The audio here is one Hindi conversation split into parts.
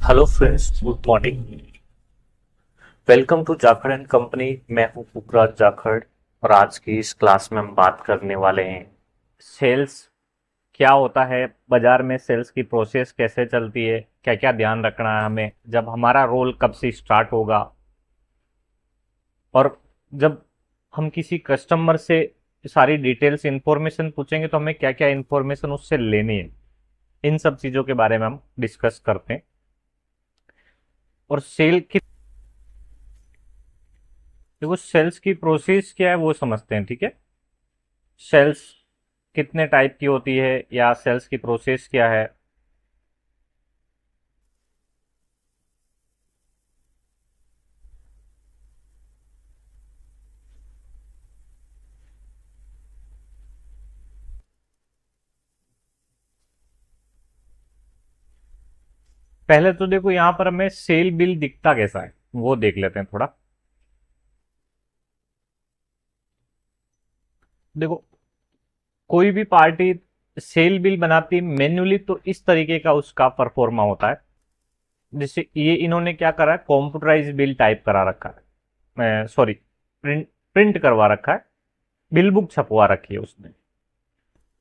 Hello friends, good morning. Welcome to Jakhar and company. मैं हूं पुखराज जाखड़ और आज की इस क्लास में हम बात करने वाले हैं सेल्स क्या होता है, बाजार में सेल्स की प्रोसेस कैसे चलती है, क्या क्या ध्यान रखना है हमें, जब हमारा रोल कब से स्टार्ट होगा, और जब हम किसी कस्टमर से सारी डिटेल्स इंफॉर्मेशन पूछेंगे तो हमें क्या क्या इंफॉर्मेशन उससे लेनी है। इन सब चीज़ों के बारे में हम डिस्कस करते हैं। और सेल की देखो, सेल्स की प्रोसेस क्या है वो समझते हैं, ठीक है। सेल्स कितने टाइप की होती है या सेल्स की प्रोसेस क्या है। पहले तो देखो, यहां पर हमें सेल बिल दिखता कैसा है वो देख लेते हैं थोड़ा। देखो, कोई भी पार्टी सेल बिल बनाती मैन्युअली तो इस तरीके का उसका परफॉर्मा होता है। जैसे ये इन्होंने क्या करा है, कॉम्प्यूटराइज बिल टाइप करा रखा है, सॉरी, प्रिंट प्रिंट करवा रखा है। बिल बुक छपवा रखी है उसने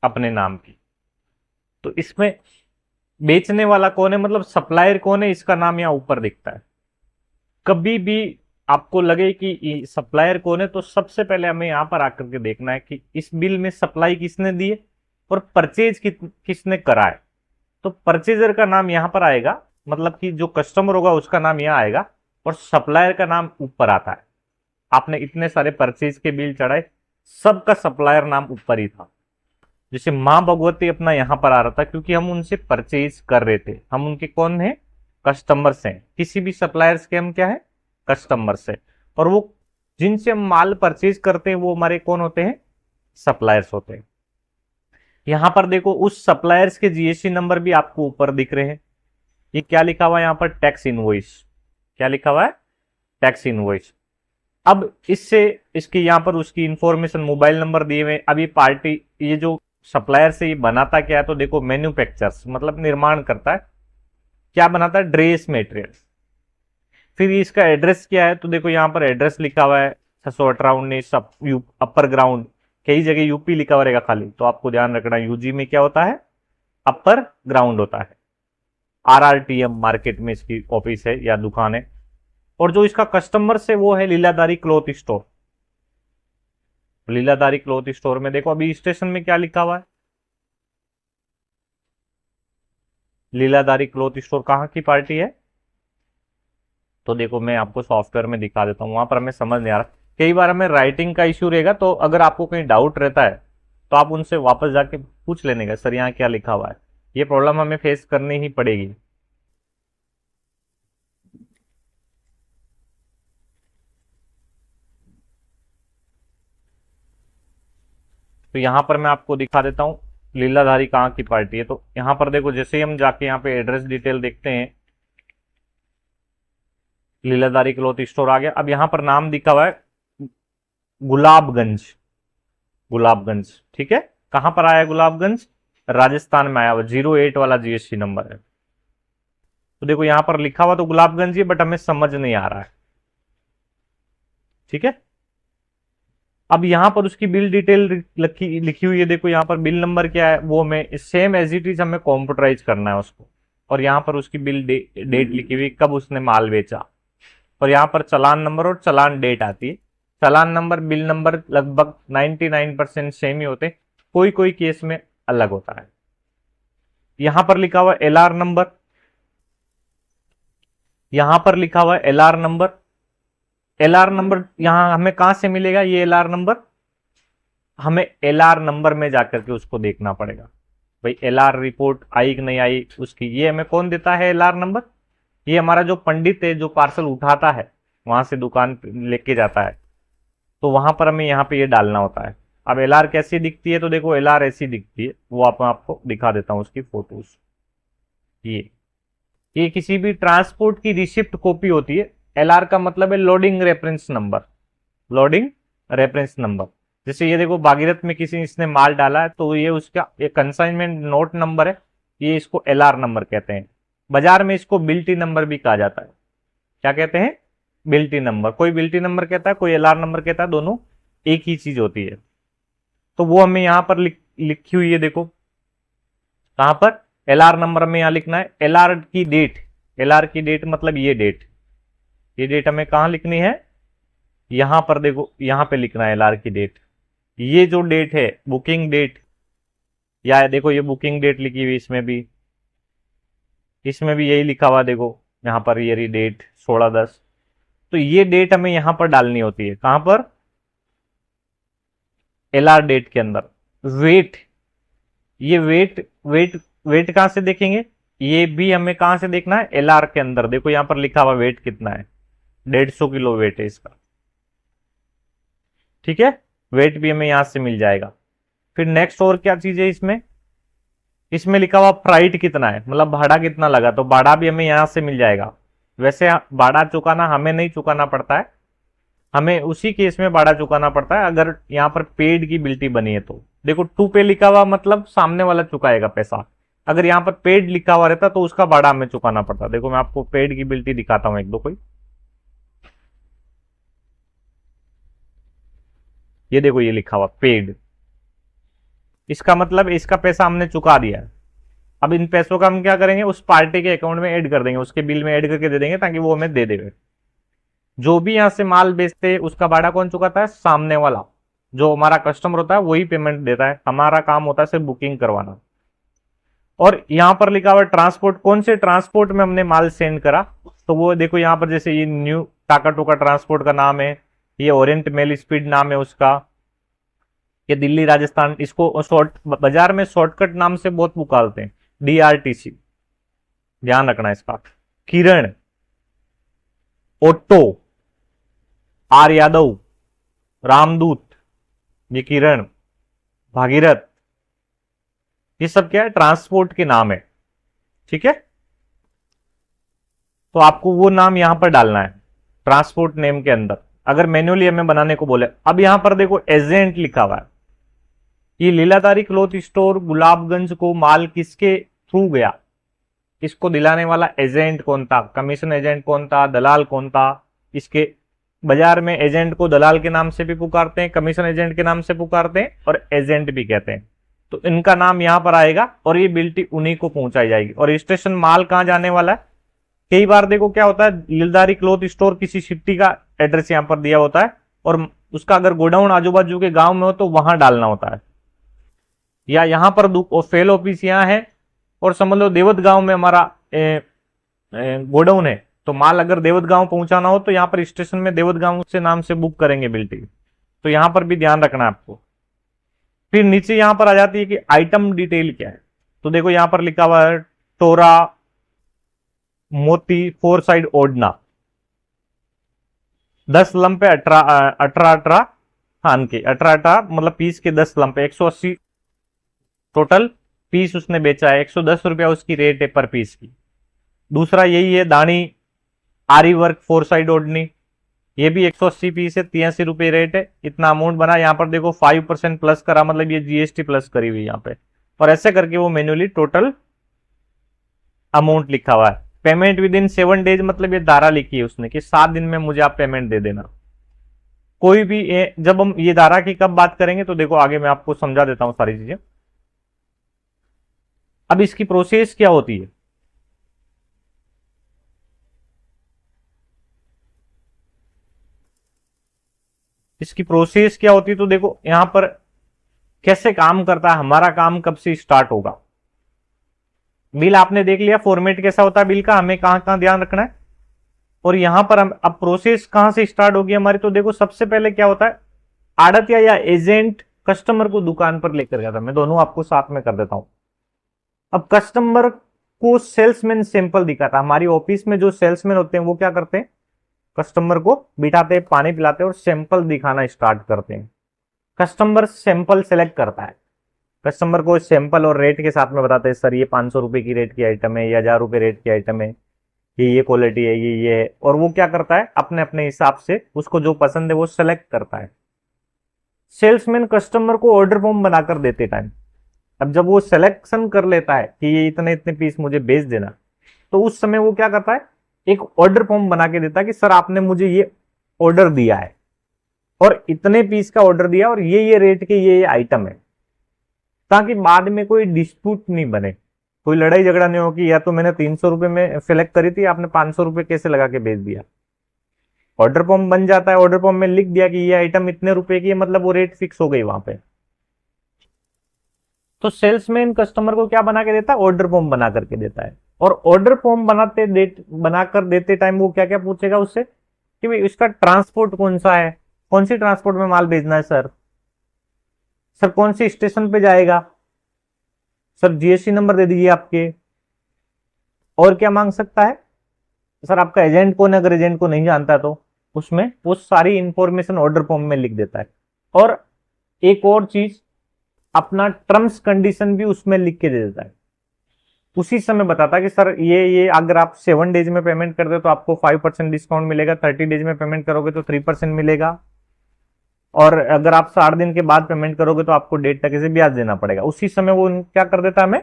अपने नाम की। तो इसमें बेचने वाला कौन है, मतलब सप्लायर कौन है, इसका नाम यहाँ ऊपर दिखता है। कभी भी आपको लगे कि सप्लायर कौन है तो सबसे पहले हमें यहां पर आकर के देखना है कि इस बिल में सप्लाई किसने दी है और परचेज किसने करा है। तो परचेजर का नाम यहां पर आएगा, मतलब कि जो कस्टमर होगा उसका नाम यहां आएगा, और सप्लायर का नाम ऊपर आता है। आपने इतने सारे परचेज के बिल चढ़ाए, सबका सप्लायर नाम ऊपर ही था। जैसे मां भगवती अपना यहां पर आ रहा था क्योंकि हम उनसे परचेज कर रहे थे, हम उनके कौन है, कस्टमर्स हैं। किसी भी सप्लायर्स के हम क्या है, कस्टमर्स है। और वो जिनसे हम माल परचेज करते हैं वो हमारे कौन होते हैं, सप्लायर्स होते हैं। यहां पर देखो, उस सप्लायर्स के जीएसटी नंबर भी आपको ऊपर दिख रहे हैं। ये क्या लिखा हुआ है यहाँ पर, टैक्स इनवॉइस। क्या लिखा हुआ है, टैक्स इनवॉइस। अब इससे इसकी यहाँ पर उसकी इंफॉर्मेशन, मोबाइल नंबर दिए हुए। अभी पार्टी, ये जो सप्लायर से ये बनाता क्या है, तो देखो मैन्युफैक्चर्स मतलब निर्माण करता है। क्या बनाता है, ड्रेस मटेरियल। फिर इसका एड्रेस क्या है, तो देखो यहाँ पर एड्रेस लिखा हुआ है 618 अपर ग्राउंड। कई जगह यूपी लिखा हुआ रहेगा खाली, तो आपको ध्यान रखना यूजी में क्या होता है, अपर ग्राउंड होता है। आरआरटीएम मार्केट में इसकी ऑफिस है या दुकान है। और जो इसका कस्टमर से वो है Leeladhari cloth store. Leeladhari cloth store में देखो अभी स्टेशन में क्या लिखा हुआ है, लीलाधारी क्लॉथ स्टोर कहाँ की पार्टी है। तो देखो मैं आपको सॉफ्टवेयर में दिखा देता हूँ, वहां पर हमें समझ नहीं आ रहा। कई बार हमें राइटिंग का इश्यू रहेगा, तो अगर आपको कहीं डाउट रहता है तो आप उनसे वापस जाके पूछ लेने का, सर यहाँ क्या लिखा हुआ है। ये प्रॉब्लम हमें फेस करनी ही पड़ेगी। तो यहाँ पर मैं आपको दिखा देता हूँ लीलाधारी कहाँ की पार्टी है। तो यहाँ पर देखो, जैसे ही हम जाके यहाँ पे एड्रेस डिटेल देखते हैं, लीलाधारी क्लॉथ स्टोर आ गया। अब यहाँ पर नाम दिखा हुआ है गुलाबगंज। गुलाबगंज, ठीक है। कहां पर आया गुलाबगंज, राजस्थान में आया हुआ। 08 वाला जीएसटी नंबर है। तो देखो यहां पर लिखा हुआ तो गुलाबगंज ही, बट हमें समझ नहीं आ रहा है, ठीक है। अब यहां पर उसकी बिल डिटेल लिखी हुई है। देखो यहां पर बिल नंबर क्या है, वो हमें सेम एज इट इज हमें कॉम्प्यूटराइज करना है उसको। और यहां पर उसकी बिल डेट लिखी हुई, कब उसने माल बेचा। और यहाँ पर चालान नंबर और चालान डेट आती है। चालान नंबर बिल नंबर लगभग 99% सेम ही होते, कोई कोई केस में अलग होता है। यहां पर लिखा हुआ एलआर नंबर, यहां पर लिखा हुआ एलआर नंबर। एलआर नंबर यहां हमें कहां से मिलेगा, ये एलआर नंबर हमें एलआर नंबर में जाकर के उसको देखना पड़ेगा। भाई एलआर रिपोर्ट आई कि नहीं आई उसकी, ये हमें कौन देता है, एलआर नंबर। ये हमारा जो पंडित है जो पार्सल उठाता है वहां से दुकान पे लेके जाता है, तो वहां पर हमें यहाँ पे ये डालना होता है। अब एलआर कैसी दिखती है, तो देखो एलआर ऐसी दिखती है, वो आपको दिखा देता हूँ उसकी फोटोज। ये ये किसी भी ट्रांसपोर्ट की रिसिप्ट कॉपी होती है। एलआर का मतलब है loading reference number. Loading reference number. जैसे ये देखो भागीरथ में किसी इसने माल डाला है, तो ये उसका ये कंसाइनमेंट नोट नंबर है, ये इसको एलआर नंबर कहते हैं। बाजार में इसको बिल्टी नंबर भी कहा जाता है। क्या कहते हैं? बिल्टी नंबर। कोई बिल्टी नंबर कहता है, कोई एलआर नंबर कहता है, दोनों एक ही चीज होती है। तो वो हमें यहां पर लिखी हुई है, देखो कहां पर? एलआर नंबर में यहां लिखना है। एलआर की डेट, एलआर की डेट मतलब ये डेट, ये डेट हमें कहां लिखनी है? यहां पर देखो, यहां पे लिखना है एलआर की डेट। ये जो डेट है बुकिंग डेट, या देखो ये बुकिंग डेट लिखी हुई, इसमें भी यही लिखा हुआ, देखो यहां पर ये रही डेट 16/10। तो ये डेट हमें यहां पर डालनी होती है। कहां पर? एलआर डेट के अंदर। वेट, ये वेट कहां से देखेंगे? ये भी हमें कहां से देखना है? एलआर के अंदर। देखो यहां पर लिखा हुआ वेट कितना है, 150 किलो वेट है इसका। ठीक है, वेट भी हमें यहां से मिल जाएगा। फिर नेक्स्ट और क्या चीज है इसमें? इसमें लिखा हुआ फ्राइट कितना है, मतलब भाड़ा कितना लगा, तो भाड़ा भी हमें यहां से मिल जाएगा। वैसे भाड़ा चुकाना हमें नहीं चुकाना पड़ता है, हमें उसी केस में भाड़ा चुकाना पड़ता है अगर यहाँ पर पेड की बिल्टी बनी है तो। देखो टू पे लिखा हुआ मतलब सामने वाला चुकाएगा पैसा, अगर यहाँ पर पेड लिखा हुआ रहता तो उसका भाड़ा हमें चुकाना पड़ता। देखो मैं आपको पेड की बिल्टी दिखाता हूं एक दो कोई। ये देखो ये लिखा हुआ पेड, इसका मतलब इसका पैसा हमने चुका दिया है। अब इन पैसों का हम क्या करेंगे? उस पार्टी के अकाउंट में ऐड कर देंगे, उसके बिल में ऐड करके दे देंगे ताकि वो हमें दे देवे। जो भी यहां से माल बेचते हैं उसका भाड़ा कौन चुकाता है? सामने वाला, जो हमारा कस्टमर होता है वही पेमेंट देता है। हमारा काम होता है सिर्फ बुकिंग करवाना। और यहां पर लिखा हुआ ट्रांसपोर्ट, कौन से ट्रांसपोर्ट में हमने माल सेंड करा, तो वो देखो यहां पर जैसे ये न्यू टाका टोका ट्रांसपोर्ट का नाम है, ये ओरिएंट मेल स्पीड नाम है उसका, ये दिल्ली राजस्थान, इसको शॉर्ट बाजार में शॉर्टकट नाम से बहुत पुकारते हैं, डीआरटीसी, ध्यान रखना इसका। किरण, ओट्टो, आर यादव, रामदूत, ये किरण, भागीरथ, ये सब क्या है? ट्रांसपोर्ट के नाम है। ठीक है, तो आपको वो नाम यहां पर डालना है ट्रांसपोर्ट नेम के अंदर, अगर मैन्युअली हमें बनाने को बोले। अब यहां पर देखो एजेंट लिखा हुआ है, ये लीलाधारी क्लॉथ स्टोर गुलाबगंज को माल किसके थ्रू गया, इसको दिलाने वाला एजेंट कौन था, कमीशन एजेंट कौन था, दलाल कौन था। इसके बाजार में एजेंट को दलाल के नाम से भी पुकारते हैं, कमीशन एजेंट के नाम से पुकारते हैं, और एजेंट भी कहते हैं। तो इनका नाम यहां पर आएगा और ये बिल्टी उन्हीं को पहुंचाई जाएगी। और रजिस्ट्रेशन माल कहां जाने वाला है? कई बार देखो क्या होता है, लीलाधारी क्लॉथ स्टोर किसी सिटी का एड्रेस यहां पर दिया होता है और उसका अगर गोडाउन आजू बाजू के गांव में हो तो वहां डालना होता है, या यहां पर फेल ऑफिस यहां है और समझ लो देवत गांव में हमारा गोडाउन है, तो माल अगर देवत गांव पहुंचाना हो तो यहाँ पर स्टेशन में देवत गांव से नाम से बुक करेंगे बिल्टी। तो यहां पर भी ध्यान रखना है आपको। फिर नीचे यहां पर आ जाती है कि आइटम डिटेल क्या है, तो देखो यहां पर लिखा हुआ है टोरा मोती 4 साइड ओढ़ना, 10 लंपे 18 थान के, 18 मतलब पीस के 10 लंपे, 180 टोटल पीस उसने बेचा है, 110 रुपया उसकी रेट है पर पीस की। दूसरा यही है दानी आरी वर्क 4 साइड ओढ़नी, ये भी 180 पीस है, 83 रुपये रेट है। इतना अमाउंट बना, यहाँ पर देखो 5% प्लस करा, मतलब ये जीएसटी प्लस करी हुई यहाँ पे, और ऐसे करके वो मैन्युअली टोटल अमाउंट लिखा हुआ है। पेमेंट विद इन 7 डेज, मतलब ये धारा लिखी है उसने कि 7 दिन में मुझे आप पेमेंट दे देना। कोई भी जब हम ये धारा की कब बात करेंगे तो देखो आगे मैं आपको समझा देता हूं सारी चीजें। अब इसकी प्रोसेस क्या होती है, इसकी प्रोसेस क्या होती है, तो देखो यहां पर कैसे काम करता है, हमारा काम कब से स्टार्ट होगा। बिल आपने देख लिया फॉर्मेट कैसा होता है बिल का, हमें कहां कहां ध्यान रखना है, और यहां पर हम अब प्रोसेस कहां से स्टार्ट होगी हमारी। तो देखो सबसे पहले क्या होता है, आड़तिया या एजेंट कस्टमर को दुकान पर लेकर गया था, मैं दोनों आपको साथ में कर देता हूं। अब कस्टमर को सेल्समैन सैंपल दिखाता, हमारी ऑफिस में जो सेल्समैन होते हैं वो क्या करते हैं, कस्टमर को बिठाते हैं, पानी पिलाते हैं और सैंपल दिखाना स्टार्ट करते हैं। कस्टमर सैंपल सेलेक्ट करता है, कस्टमर को सैंपल और रेट के साथ में बताते हैं, सर ये 500 रुपए की रेट की आइटम है, या 1000 रुपए रेट की आइटम है, ये क्वालिटी है, ये है। और वो क्या करता है, अपने अपने हिसाब से उसको जो पसंद है वो सेलेक्ट करता है। सेल्समैन कस्टमर को ऑर्डर फॉर्म बनाकर देते टाइम, अब जब वो सिलेक्शन कर लेता है कि ये इतने इतने पीस मुझे बेच देना, तो उस समय वो क्या करता है, एक ऑर्डर फॉर्म बना के देता है कि सर आपने मुझे ये ऑर्डर दिया है और इतने पीस का ऑर्डर दिया और ये रेट के ये आइटम है, ताकि बाद में कोई डिस्प्यूट नहीं बने, कोई लड़ाई झगड़ा नहीं हो कि या तो मैंने 300 रुपए में सिलेक्ट करी थी, आपने 500 रुपए कैसे लगा के बेच दिया। ऑर्डर फॉर्म बन जाता है, ऑर्डर फॉर्म में लिख दिया कि ये आइटम इतने रुपए की है, मतलब वो रेट फिक्स हो गई वहां पे। तो सेल्समैन कस्टमर को क्या बना के देता है, ऑर्डर फॉर्म बना करके देता है। और ऑर्डर फॉर्म बनाकर देते टाइम वो क्या क्या पूछेगा उससे कि भाई इसका ट्रांसपोर्ट कौन सा है, कौन सी ट्रांसपोर्ट में माल भेजना है सर, सर कौन सी स्टेशन पे जाएगा, सर जीएसटी नंबर दे दीजिए आपके। और क्या मांग सकता है, सर आपका एजेंट कौन है, अगर एजेंट को नहीं जानता तो उसमें वो सारी इंफॉर्मेशन ऑर्डर फॉर्म में लिख देता है। और एक और चीज, अपना टर्म्स कंडीशन भी उसमें लिख के दे देता है। उसी समय बताता है कि सर ये अगर आप 7 डेज में पेमेंट करते हो तो आपको 5% डिस्काउंट मिलेगा, 30 डेज में पेमेंट करोगे तो 3% मिलेगा, और अगर आप 60 दिन के बाद पेमेंट करोगे तो आपको 1.5% से ब्याज देना पड़ेगा। उसी समय वो क्या कर देता है, हमें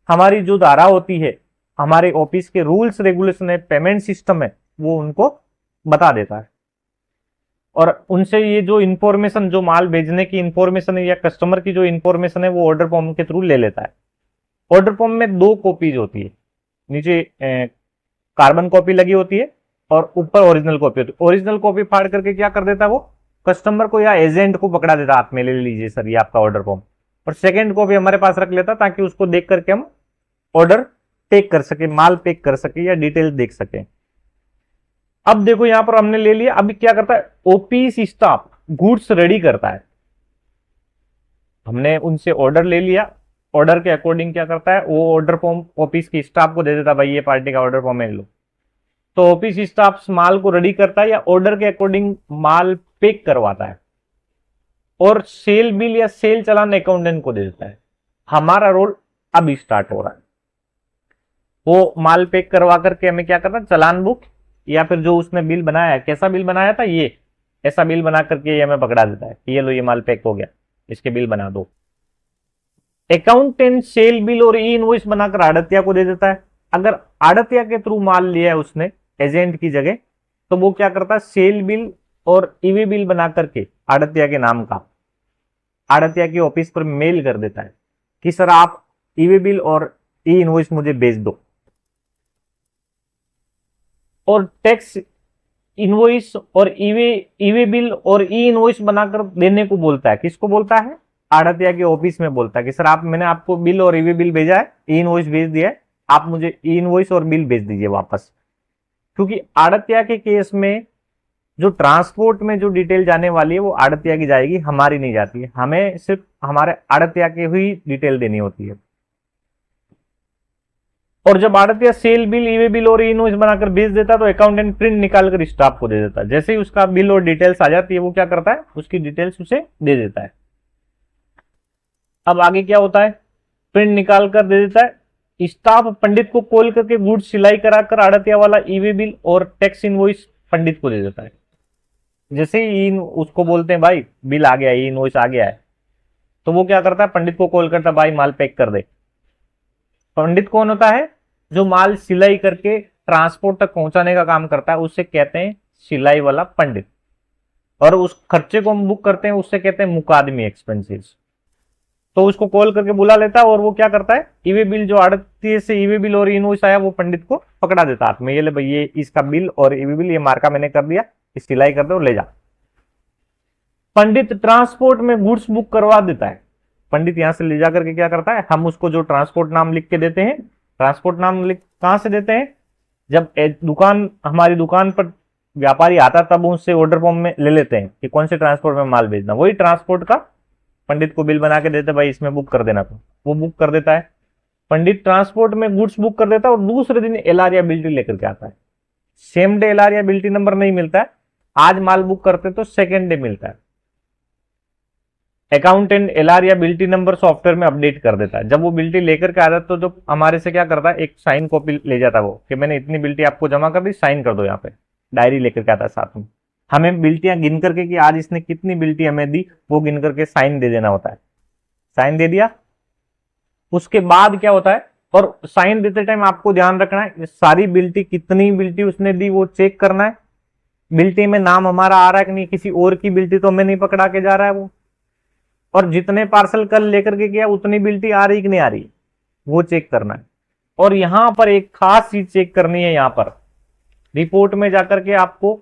हमारी जो धारा होती है, हमारे ऑफिस के रूल्स रेगुलेशन है, पेमेंट सिस्टम है, वो उनको बता देता है। और उनसे ये जो इंफॉर्मेशन, जो माल भेजने की इंफॉर्मेशन है या कस्टमर की जो इंफॉर्मेशन है, वो ऑर्डर फॉर्म के थ्रू ले लेता है। ऑर्डर फॉर्म में 2 कॉपीज होती है, नीचे कार्बन कॉपी लगी होती है और ऊपर ओरिजिनल कॉपी होती है। ओरिजिनल कॉपी फाड़ करके क्या कर देता है, वो कस्टमर को या एजेंट को पकड़ा देता, हाथ में ले लीजिए सर ये आपका ऑर्डर फॉर्म। और सेकेंड कॉपी हमारे पास रख लेता ताकि उसको देख करके हम ऑर्डर टेक कर सके, माल पैक कर सके या डिटेल देख सके। अब देखो यहां पर हमने ले लिया, अभी क्या करता है, ऑफिस स्टाफ गुड्स रेडी करता है। हमने उनसे ऑर्डर ले लिया, ऑर्डर के अकॉर्डिंग क्या करता है, वो ऑर्डर फॉर्म ऑफिस के स्टाफ को दे देता, भाई ये पार्टी का ऑर्डर फॉर्म है लो। तो ऑफिस स्टाफ माल को रेडी करता है या ऑर्डर के अकॉर्डिंग माल पैक करवाता है और सेल बिल या सेल चालान अकाउंटेंट को दे देता है। हमारा रोल अभी स्टार्ट हो रहा है। वो माल पैक करवा करके हमें क्या करना, चालान बुक या फिर जो उसने बिल बनाया है, कैसा बिल बनाया था, ये ऐसा बिल बना करके ये हमें पकड़ा देता है कि ये लो ये माल पैक हो गया, इसके बिल बना दो। अकाउंटेंट सेल बिल और ई इनवॉइस बनाकर आड़तिया को दे देता है। अगर आड़तिया के थ्रू माल लिया है उसने एजेंट की जगह, तो वो क्या करता है, सेल बिल और ईवी बिल बना करके आड़तिया के नाम का आड़तिया की ऑफिस पर मेल कर देता है कि सर आप ईवी बिल और ई इनवॉइस मुझे भेज दो। और टैक्स इनवॉइस और ईवी बिल और ई इनवॉइस बनाकर देने को बोलता है, किसको बोलता है, आड़तिया के ऑफिस में बोलता है कि सर आप, मैंने आपको बिल और ईवी बिल भेजा है, ई इनवॉइस भेज दिया है, आप मुझे ई इनवॉइस और बिल भेज दीजिए वापस। क्योंकि आड़तिया के केस में जो ट्रांसपोर्ट में जो डिटेल जाने वाली है वो आड़तिया की जाएगी, हमारी नहीं जाती है, हमें सिर्फ हमारे आड़तिया की हुई डिटेल देनी होती है। और जब आड़तिया सेल बिल, ईवे बिल और इनवॉइस बनाकर भेज देता है तो अकाउंटेंट प्रिंट निकाल कर स्टाफ को दे देता है। जैसे ही उसका बिल और डिटेल्स आ जाती है वो क्या करता है, उसकी डिटेल्स उसे दे देता है। अब आगे क्या होता है, प्रिंट निकाल कर दे देता है। स्टाफ पंडित को कॉल करके गुड्स सिलाई कराकर आड़तिया वाला ईवे बिल और टैक्स इनवॉइस पंडित को दे देता है। जैसे ही उसको बोलते हैं भाई बिल आ गया, इनवॉइस आ गया है, तो वो क्या करता है, पंडित को कॉल करता है, भाई माल पैक कर दे। पंडित कौन होता है, जो माल सिलाई करके ट्रांसपोर्ट तक पहुंचाने का काम करता है, उससे कहते हैं सिलाई वाला पंडित। और उस खर्चे को हम बुक करते हैं, उससे कहते हैं मुकादमी एक्सपेंसेस। तो उसको कॉल करके बुला लेता है और वो क्या करता है, ईवे बिल जो आड़ती से ईवे बिल और इनवॉइस आया वो पंडित को पकड़ा देता हाथ में, ये ले भाई ये इसका बिल और ईवे बिल, ये मार्का मैंने कर दिया, सिलाई कर दो ले जा। पंडित ट्रांसपोर्ट में गुड्स बुक करवा देता है। पंडित यहां से ले जा करके क्या करता है, हम उसको जो ट्रांसपोर्ट नाम लिख के देते हैं, ट्रांसपोर्ट नाम लिख कहां से देते हैं, जब दुकान, हमारी दुकान पर व्यापारी आता तब उससे ऑर्डर फॉर्म में ले लेते हैं कि कौन से ट्रांसपोर्ट में माल भेजना, वही ट्रांसपोर्ट का पंडित को बिल बना के देते, भाई इसमें बुक कर देना, तो वो बुक कर देता है। पंडित ट्रांसपोर्ट में गुड्स बुक कर देता है और दूसरे दिन एलआरएबिलिटी लेकर के आता है। सेम डे एलआरएबिलिटी नंबर नहीं मिलता है, आज माल बुक करते तो सेकेंड डे मिलता है। अकाउंटेंट एलआरएबिलिटी नंबर सॉफ्टवेयर में अपडेट कर देता है। जब वो बिल्टी लेकर के आता है तो जो हमारे से क्या करता है, एक साइन कॉपी ले जाता है वो कि मैंने इतनी बिल्टी आपको जमा कर दी, साइन कर दो, यहाँ पे डायरी लेकर के आता है साथ में। हमें बिल्टियां गिन करके कि आज इसने कितनी बिल्टी हमें दी, वो गिन करके साइन दे देना होता है। साइन दे दिया, उसके बाद क्या होता है, और साइन देते टाइम आपको ध्यान रखना है सारी बिल्टी, कितनी बिल्टी उसने दी वो चेक करना है। बिल्टी में नाम हमारा आ रहा है कि नहीं, किसी और की बिल्टी तो हमें नहीं पकड़ा के जा रहा है वो। और जितने पार्सल कल लेकर के गया उतनी बिल्टी आ रही कि नहीं आ रही वो चेक करना है। और यहां पर एक खास चीज चेक करनी है, यहां पर रिपोर्ट में जाकर के आपको,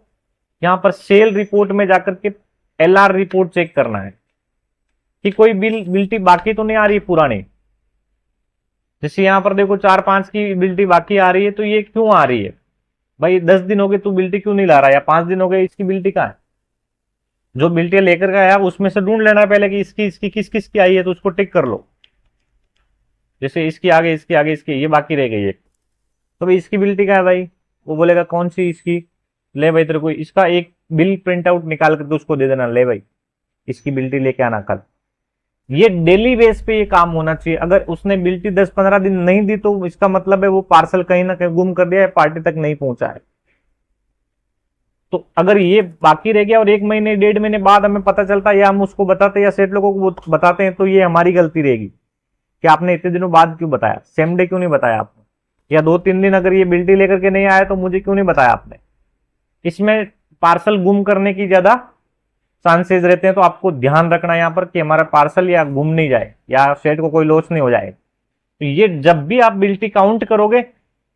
यहां पर सेल रिपोर्ट में जाकर के एलआर रिपोर्ट चेक करना है कि कोई बिल्टी बाकी तो नहीं आ रही पुरानी। जैसे यहां पर देखो 4-5 की बिल्टी बाकी आ रही है, तो ये क्यों आ रही है भाई? 10 दिन हो गए तू बिल्टी क्यों नहीं ला रहा, या 5 दिन हो गए, इसकी बिल्टी कहां है? जो बिल्टी लेकर के आया उसमें से ढूंढ लेना पहले कि इसकी किस किस की आई है, तो उसको टिक कर लो। जैसे इसकी आगे, इसकी आगे, इसकी, ये बाकी रह गई है, तो भाई इसकी बिल्टी कहां है भाई? वो बोलेगा कौन सी इसकी, ले भाई तेरे को इसका एक बिल प्रिंट आउट निकाल करके उसको दे देना, ले भाई इसकी बिल्टी लेके आना कल। ये डेली बेस पे ये काम होना चाहिए। अगर उसने बिल्टी 10-15 दिन नहीं दी तो इसका मतलब है वो पार्सल कहीं ना कहीं गुम कर दिया है, पार्टी तक नहीं पहुंचा है। तो अगर ये बाकी रह गया और 1 महीने 1.5 महीने बाद हमें पता चलता है, या हम उसको बताते हैं या सेठ लोगों को बताते हैं, तो ये हमारी गलती रहेगी कि आपने इतने दिनों बाद क्यों बताया, सेम डे क्यों नहीं बताया आपने, या 2-3 दिन अगर ये बिल्टी लेकर के नहीं आया तो मुझे क्यों नहीं बताया आपने। इसमें पार्सल गुम करने की ज्यादा चांसेस रहते हैं। तो आपको ध्यान रखना है यहाँ पर कि हमारा पार्सल या गुम नहीं जाए या सेट को कोई लॉस नहीं हो जाए। तो ये जब भी आप बिल्टी काउंट करोगे,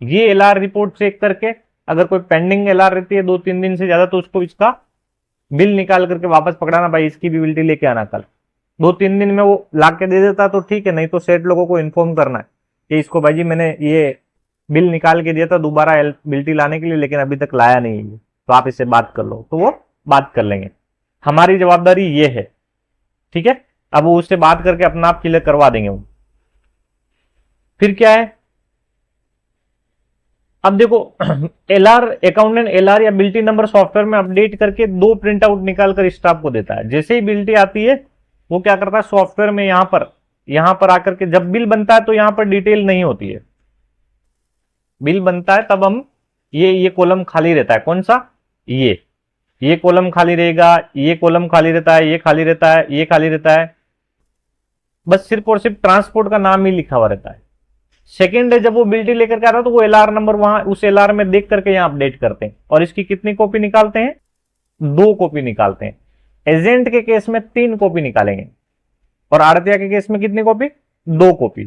ये एलआर रिपोर्ट चेक करके, अगर कोई पेंडिंग एलआर रहती है 2-3 दिन से ज्यादा, तो उसको इसका बिल निकाल करके वापस पकड़ाना, भाई इसकी भी बिल्टी लेके आना कल। 2-3 दिन में वो ला के दे देता तो ठीक है, नहीं तो सेट लोगों को इन्फॉर्म करना है कि इसको भाई जी मैंने ये बिल निकाल के दिया था दोबारा बिल्टी लाने के लिए, लेकिन अभी तक लाया नहीं है, तो आप इससे बात कर लो। तो वो बात कर लेंगे, हमारी जवाबदारी ये है, ठीक है। अब वो उससे बात करके अपना आप क्लियर करवा देंगे वो। फिर क्या है, अब देखो एलआर, अकाउंटेंट एलआर या बिल्टी नंबर सॉफ्टवेयर में अपडेट करके 2 प्रिंट आउट निकाल कर स्टाफ को देता है। जैसे ही बिल्टी आती है वो क्या करता है, सॉफ्टवेयर में यहां पर आकर के जब बिल बनता है तो यहां पर डिटेल नहीं होती है। बिल बनता है तब हम ये कॉलम खाली रहता है, कौन सा, ये कॉलम खाली रहेगा, ये कॉलम खाली रहता है, ये खाली रहता है, ये खाली रहता है, बस सिर्फ और सिर्फ ट्रांसपोर्ट का नाम ही लिखा हुआ रहता है। सेकेंड है जब वो बिल्टी लेकर के आता है तो वो एलआर नंबर वहां उस एलआर में देख करके यहां अपडेट करते हैं, और इसकी कितनी कॉपी निकालते हैं, 2 कॉपी निकालते हैं। एजेंट के केस में 3 कॉपी निकालेंगे, और आड़तिया के केस में कितनी कॉपी, 2 कॉपी।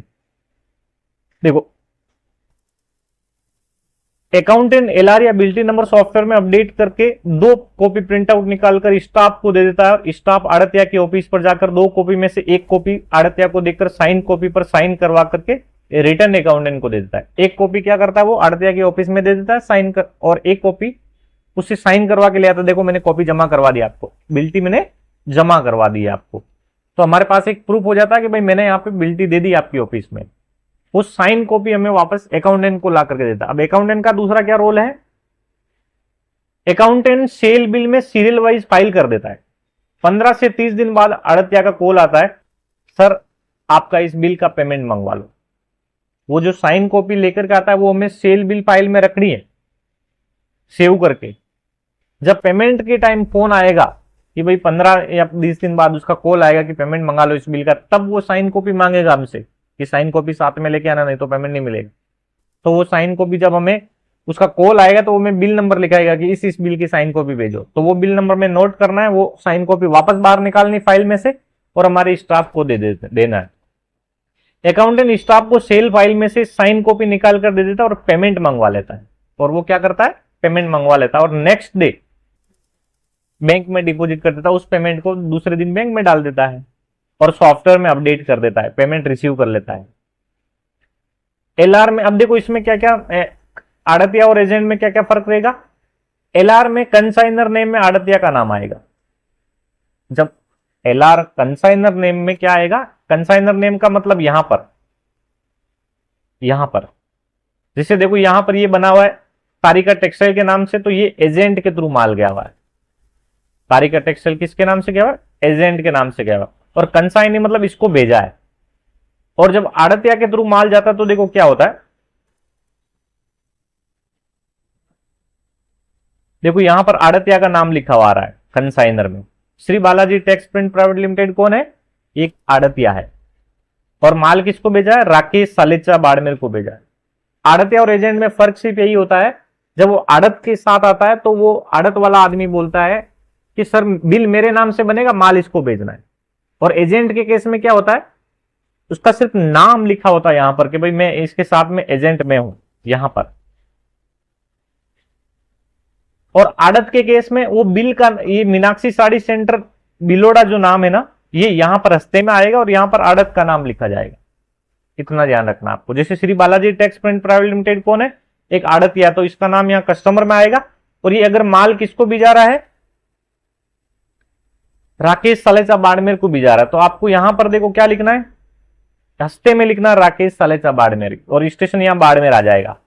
देखो अकाउंटेंट एलआर या बिल्टी नंबर सॉफ्टवेयर में अपडेट करके 2 कॉपी प्रिंट आउट निकालकर स्टाफ को दे देता है। स्टाफ आड़तिया के ऑफिस पर जाकर 2 कॉपी में से 1 कॉपी आड़तिया को देकर साइन कॉपी पर साइन करवा करके रिटर्न अकाउंटेंट को दे देता है। 1 कॉपी क्या करता है, वो आड़तिया के ऑफिस में दे देता है साइन कर, और 1 कॉपी उससे साइन करवा के ले आता है, देखो मैंने कॉपी जमा करवा दी आपको, बिल्टी मैंने जमा करवा दी है आपको। तो हमारे पास एक प्रूफ हो जाता है कि भाई मैंने यहाँ पे बिल्टी दे दी आपकी ऑफिस में। वो साइन कॉपी हमें वापस अकाउंटेंट को ला करके देता है। अब अकाउंटेंट का दूसरा क्या रोल है, अकाउंटेंट सेल बिल में सीरियल वाइज फाइल कर देता है। 15 से 30 दिन बाद आड़तिया का कॉल आता है, सर आपका इस बिल का पेमेंट मंगवा लो। वो जो साइन कॉपी लेकर के आता है वो हमें सेल बिल फाइल में रखनी है सेव करके। जब पेमेंट के टाइम फोन आएगा कि भाई 15 या 20 दिन बाद उसका कॉल आएगा कि पेमेंट मंगा लो इस बिल का, तब वो साइन कॉपी मांगेगा हमसे कि साइन कॉपी साथ में लेके आना, नहीं तो पेमेंट नहीं मिलेगा। तो वो साइन कॉपी जब हमें उसका कॉल आएगा तो वो हमें बिल नंबर लिखाएगा कि इस बिल की साइन कॉपी भेजो, तो वो बिल नंबर में नोट करना है, वो साइन कॉपी वापस बाहर निकालनी फाइल में से और हमारे स्टाफ को देना है। अकाउंटेंट स्टाफ को सेल फाइल में से साइन कॉपी निकाल कर दे देता है और पेमेंट मंगवा लेता है, और वो क्या करता है, पेमेंट मंगवा लेता है और नेक्स्ट डे बैंक में डिपॉजिट कर देता है। उस पेमेंट को दूसरे दिन बैंक में डाल देता है और सॉफ्टवेयर में अपडेट कर देता है, पेमेंट रिसीव कर लेता है। एलआर में अब देखो इसमें क्या क्या, आड़तिया और एजेंट में क्या क्या फर्क रहेगा। एलआर में कंसाइनर नेम में आड़तिया का नाम आएगा। जब एलआर कंसाइनर नेम में क्या आएगा, कंसाइनर नेम का मतलब यहां पर जैसे देखो यहां पर ये बना हुआ है तारिका टेक्सटाइल के नाम से, तो ये एजेंट के थ्रू माल गया हुआ है। तारिका टेक्सटाइल किसके नाम से गया हुआ, एजेंट के नाम से गया हुआ, और कंसाइनी मतलब इसको भेजा है। और जब आड़तिया के थ्रू माल जाता है तो देखो क्या होता है, देखो यहां पर आड़तिया का नाम लिखा हुआ आ रहा है कंसाइनर में। Shri Balaji tex print private limited कौन है, एक आड़तिया है, और माल किसको भेजा है? राकेश सालेचा बाड़मेर को भेजा है। आड़तिया और एजेंट में फर्क सिर्फ यही होता है, जब वो आड़त के साथ आता है तो वो आड़त वाला आदमी बोलता है कि सर बिल मेरे नाम से बनेगा, माल इसको भेजना है। और एजेंट के केस में क्या होता है, उसका सिर्फ नाम लिखा होता है यहां पर कि भाई मैं इसके साथ में एजेंट में हूं यहां पर। और आड़त के केस में वो बिल का, ये मीनाक्षी साड़ी सेंटर बिलोड़ा जो नाम है ना, ये यहां पर हस्ते में आएगा और यहां पर आड़त का नाम लिखा जाएगा। इतना ध्यान रखना आपको। जैसे Shri Balaji tex print private limited कौन है? एक आड़तिया, तो इसका नाम यहां कस्टमर में आएगा। और ये अगर माल किसको भी जा रहा है? राकेश सालेचा बाड़मेर को भी जा रहा है, तो आपको यहां पर देखो क्या लिखना है, हस्ते में लिखना है राकेश सालेचा बाड़मेर, और स्टेशन यहां बाड़मेर आ जाएगा।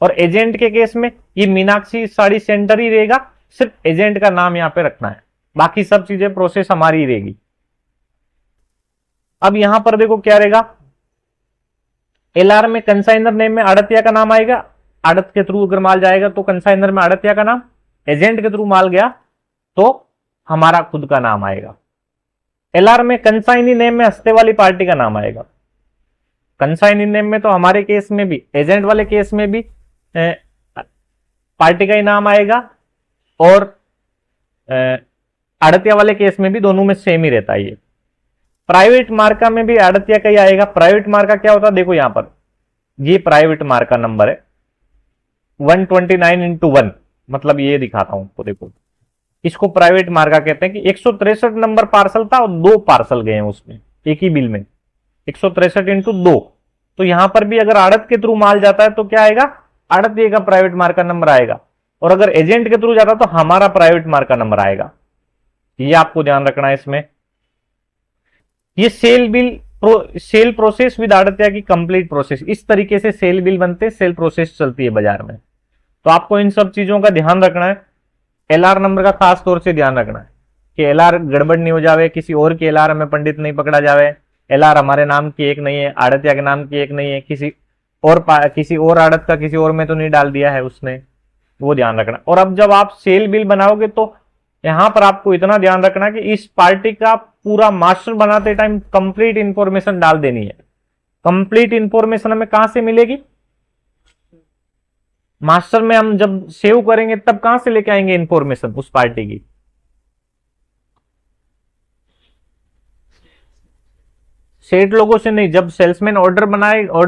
और एजेंट के केस में ये मीनाक्षी साड़ी सेंटर ही रहेगा, सिर्फ एजेंट का नाम यहां पे रखना है, बाकी सब चीजें प्रोसेस हमारी रहेगी। अब यहां पर देखो क्या रहेगा, एलआर में कंसाइनर नेम में आड़तिया का नाम आएगा, आड़त के थ्रू अगर माल जाएगा तो कंसाइनर में आड़तिया का नाम, एजेंट के थ्रू माल गया तो हमारा खुद का नाम आएगा। एलआर में कंसाइनी नेम में हस्ते वाली पार्टी का नाम आएगा। कंसाइनी नेम में तो हमारे केस में भी, एजेंट वाले केस में भी पार्टी का ही नाम आएगा, और आड़तिया वाले केस में भी, दोनों में सेम ही रहता है ये। प्राइवेट मार्का में भी आड़तिया का ही आएगा। प्राइवेट मार्का क्या होता है, देखो यहां पर ये प्राइवेट मार्का नंबर है 129x1, मतलब ये दिखाता हूं आपको, देखो इसको प्राइवेट मार्का कहते हैं कि 163 नंबर पार्सल था और 2 पार्सल गए हैं उसमें एक ही बिल में, 163x2। तो यहां पर भी अगर आड़त के थ्रू माल जाता है तो क्या आएगा, आड़तिया का प्राइवेट मार्का नंबर आएगा, और अगर एजेंट के थ्रू जाता है तो हमारा प्राइवेट मार्का नंबर आएगा। ये आपको ध्यान रखना है इसमें। ये सेल प्रोसेस विद आड़तिया की कंप्लीट प्रोसेस, इस तरीके से सेल बिल बनते हैं, सेल प्रोसेस चलती है बाजार में। तो आपको इन सब चीजों का ध्यान रखना है। एलआर नंबर का खास तौर से ध्यान रखना है कि एलआर गड़बड़ नहीं हो जावे, किसी और की एलआर में पंडित नहीं पकड़ा जावे। एलआर हमारे नाम की एक नहीं है, आड़तिया के नाम की एक नहीं है, किसी और आड़त का किसी और में तो नहीं डाल दिया है उसने, वो ध्यान रखना। और अब जब आप सेल बिल बनाओगे तो यहां पर आपको इतना ध्यान रखना कि इस पार्टी का पूरा मास्टर बनाते टाइम कंप्लीट इंफॉर्मेशन डाल देनी है। कंप्लीट इंफॉर्मेशन हमें कहां से मिलेगी, मास्टर में हम जब सेव करेंगे तब कहां से लेके आएंगे इंफॉर्मेशन उस पार्टी की, सेट लोगों से नहीं। जब सेल्समैन ऑर्डर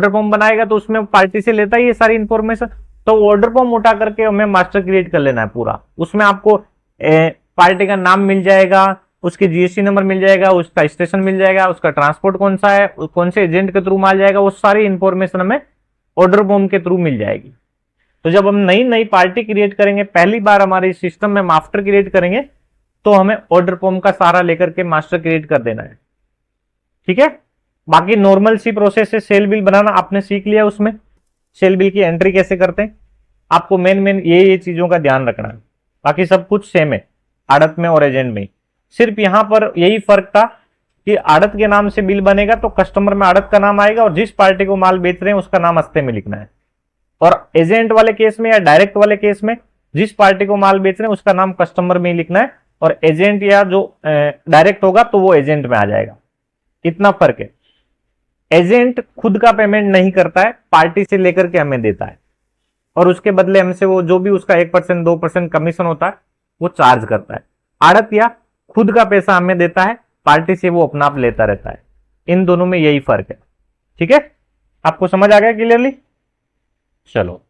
फॉर्म बनाएगा तो उसमें पार्टी से लेता है ये सारी इंफॉर्मेशन, तो ऑर्डर फॉर्म उठा करके हमें मास्टर क्रिएट कर लेना है पूरा। उसमें आपको पार्टी का नाम मिल जाएगा, उसके जीएसटी नंबर मिल जाएगा, उसका स्टेशन मिल जाएगा, उसका ट्रांसपोर्ट कौन सा है, कौन से एजेंट के थ्रू माल जाएगा, वो सारी इंफॉर्मेशन हमें ऑर्डर फॉर्म के थ्रू मिल जाएगी। तो जब हम नई पार्टी क्रिएट करेंगे, पहली बार हमारे सिस्टम में मास्टर क्रिएट करेंगे, तो हमें ऑर्डर फॉर्म का सहारा लेकर के मास्टर क्रिएट कर देना है। ठीक है, बाकी नॉर्मल सी प्रोसेस है सेल बिल बनाना, आपने सीख लिया। उसमें सेल बिल की एंट्री कैसे करते हैं, आपको मेन ये चीजों का ध्यान रखना है। बाकी सब कुछ सेम है आड़त में और एजेंट में। सिर्फ यहां पर यही फर्क था कि आड़त के नाम से बिल बनेगा तो कस्टमर में आड़त का नाम आएगा और जिस पार्टी को माल बेच रहे हैं उसका नाम हस्ते में लिखना है। और एजेंट वाले केस में या डायरेक्ट वाले केस में जिस पार्टी को माल बेच रहे हैं उसका नाम कस्टमर में ही लिखना है, और एजेंट या जो डायरेक्ट होगा तो वो एजेंट में आ जाएगा। इतना फर्क है। एजेंट खुद का पेमेंट नहीं करता है, पार्टी से लेकर के हमें देता है, और उसके बदले हमसे वो जो भी उसका 1% 2% कमीशन होता है वो चार्ज करता है। आड़तिया खुद का पैसा हमें देता है, पार्टी से वो अपना आप लेता रहता है। इन दोनों में यही फर्क है। ठीक है, आपको समझ आ गया क्लियरली? चलो।